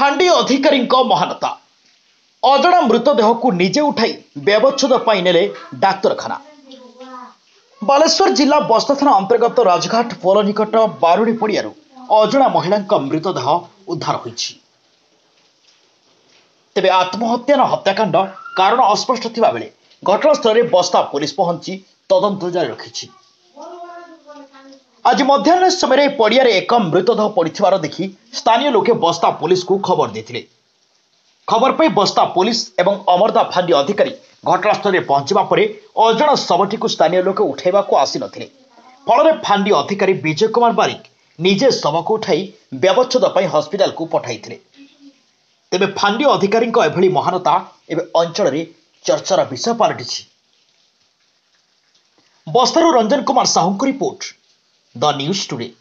फांडी अधिकारी महानता अजणा मृतदेह को निजे उठाई व्यवच्छेद नेले डाक्तरखाना। बालेश्वर जिला बस्ता थाना अंतर्गत राजघाट पोल निकट बारुणी पड़िया अजणा महिला मृतदेह उद्धार होईछि। तेबे आत्महत्या हत्याकांड कारण अस्पष्ट थिबा बेले घटनास्थल में बस्ता पुलिस पहुंची तदंत जारी रखिछि। आज मध्याह्न समय पड़िया एक मृतदेह पड़िथिबार देखि स्थानीय लोके बस्ता पुलिस को खबर देथिले। खबर पाई बस्ता पुलिस एवं अमरदा फांडी अधिकारी घटनास्थल में पहुंचवा परे अजणा शवटी को स्थानीय लोके उठाइबा को आसी नथिले। फल फांडी अधिकारी विजय कुमार बारिक निजे शव को उठाई व्यवच्छेद पई हॉस्पिटल को पठाइथिले। तेबे फांडी अधिकारी एभली महानता एवं अंचल में चर्चार विषय पलटिछि। बस्तारू रंजन कुमार साहू को रिपोर्ट, द न्यूज टुडे।